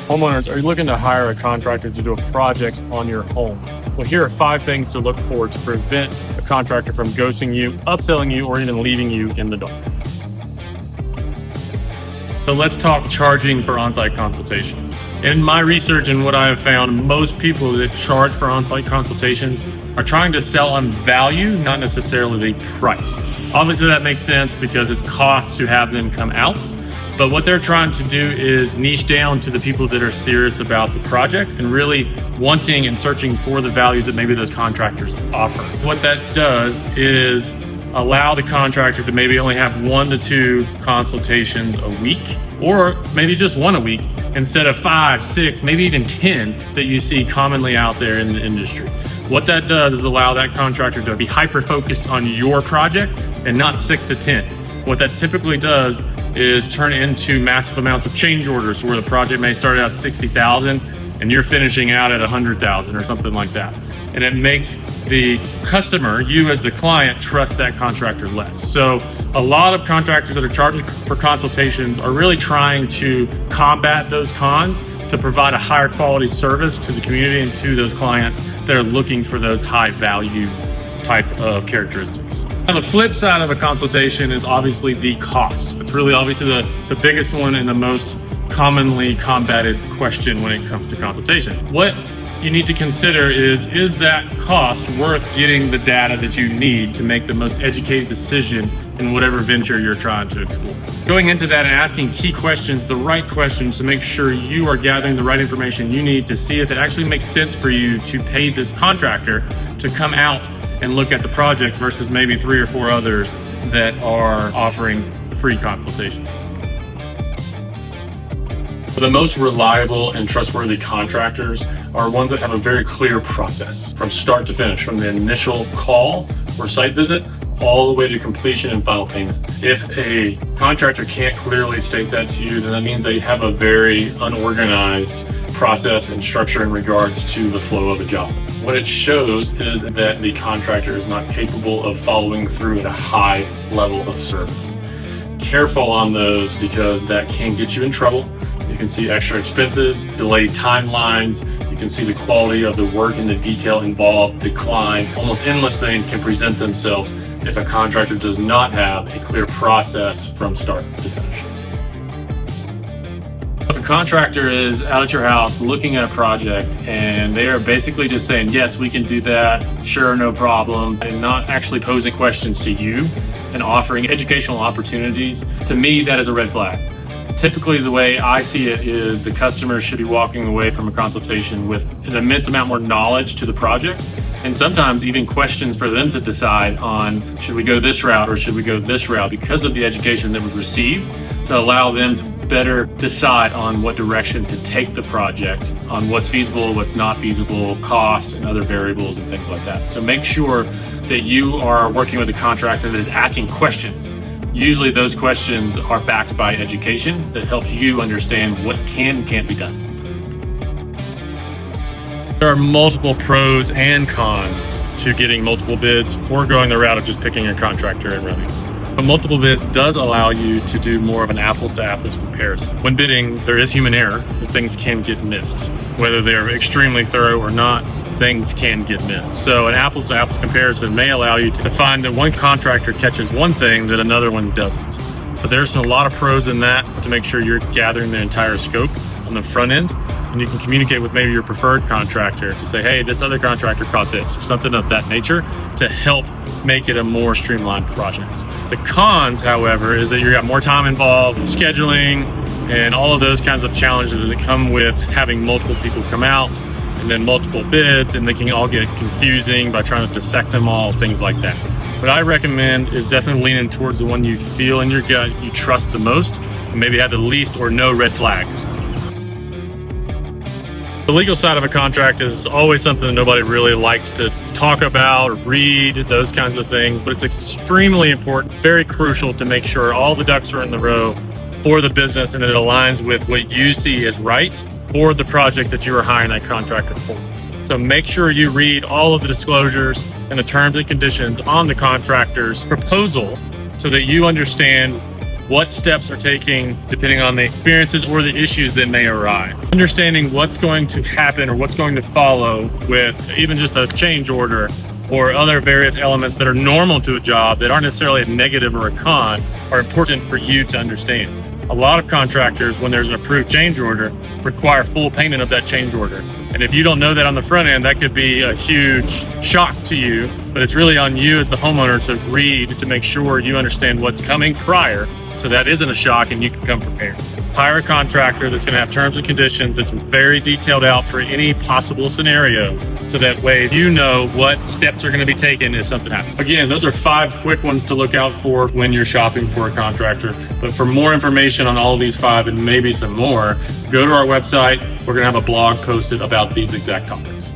Homeowners, are you looking to hire a contractor to do a project on your home? Well, here are 5 things to look for to prevent a contractor from ghosting you, upselling you, or even leaving you in the dark. So let's talk charging for on-site consultations. In my research and what I have found, most people that charge for on-site consultations are trying to sell on value, not necessarily the price. Obviously that makes sense because it costs to have them come out. But what they're trying to do is niche down to the people that are serious about the project and really wanting and searching for the values that maybe those contractors offer. What that does is allow the contractor to maybe only have 1 to 2 consultations a week, or maybe just 1 a week instead of 5, 6, maybe even 10 that you see commonly out there in the industry. What that does is allow that contractor to be hyper-focused on your project and not 6 to 10. What that typically does is turn into massive amounts of change orders where the project may start out at $60,000 and you're finishing out at $100,000 or something like that. And it makes the customer, you as the client, trust that contractor less. So a lot of contractors that are charging for consultations are really trying to combat those cons to provide a higher quality service to the community and to those clients that are looking for those high value type of characteristics. Now, the flip side of a consultation is obviously the cost. It's really obviously the biggest one and the most commonly combated question when it comes to consultation. What you need to consider is that cost worth getting the data that you need to make the most educated decision in whatever venture you're trying to explore? Going into that and asking key questions, the right questions, to make sure you are gathering the right information you need to see if it actually makes sense for you to pay this contractor to come out and look at the project versus maybe 3 or 4 others that are offering free consultations. The most reliable and trustworthy contractors are ones that have a very clear process from start to finish, from the initial call or site visit all the way to completion and final payment. If a contractor can't clearly state that to you, then that means they have a very unorganized process and structure in regards to the flow of a job. What it shows is that the contractor is not capable of following through at a high level of service. Careful on those because that can get you in trouble. You can see extra expenses, delayed timelines, you can see the quality of the work and the detail involved decline. Almost endless things can present themselves if a contractor does not have a clear process from start to finish. If a contractor is out at your house looking at a project and they are basically just saying, yes, we can do that, sure, no problem, and not actually posing questions to you and offering educational opportunities, to me, that is a red flag. Typically, the way I see it is the customer should be walking away from a consultation with an immense amount more knowledge to the project, and sometimes even questions for them to decide on, should we go this route or should we go this route, because of the education that we receive, to allow them to better decide on what direction to take the project, on what's feasible, what's not feasible, cost, and other variables and things like that. So make sure that you are working with a contractor that is asking questions. Usually those questions are backed by education that helps you understand what can and can't be done. There are multiple pros and cons to getting multiple bids or going the route of just picking a contractor and running. But multiple bids does allow you to do more of an apples to apples comparison. When bidding, there is human error and things can get missed. Whether they're extremely thorough or not, things can get missed. So an apples to apples comparison may allow you to find that one contractor catches one thing that another one doesn't. So there's a lot of pros in that to make sure you're gathering the entire scope on the front end. And you can communicate with maybe your preferred contractor to say, hey, this other contractor caught this, or something of that nature, to help make it a more streamlined project. The cons, however, is that you got more time involved, scheduling, and all of those kinds of challenges that come with having multiple people come out, and then multiple bids, and they can all get confusing by trying to dissect them all, things like that. What I recommend is definitely leaning towards the one you feel in your gut you trust the most, and maybe have the least or no red flags. The legal side of a contract is always something that nobody really likes to talk about or read, those kinds of things, but it's extremely important, very crucial to make sure all the ducks are in the row for the business and that it aligns with what you see as right for the project that you are hiring that contractor for. So make sure you read all of the disclosures and the terms and conditions on the contractor's proposal so that you understand what steps are taking depending on the experiences or the issues that may arise. Understanding what's going to happen or what's going to follow with even just a change order or other various elements that are normal to a job that aren't necessarily a negative or a con are important for you to understand. A lot of contractors, when there's an approved change order, require full payment of that change order. And if you don't know that on the front end, that could be a huge shock to you, but it's really on you as the homeowner to read to make sure you understand what's coming prior, so that isn't a shock and you can come prepared. Hire a contractor that's going to have terms and conditions that's very detailed out for any possible scenario, so that way you know what steps are going to be taken if something happens. Again, those are 5 quick ones to look out for when you're shopping for a contractor. But for more information on all of these 5 and maybe some more, go to our website. We're going to have a blog posted about these exact topics.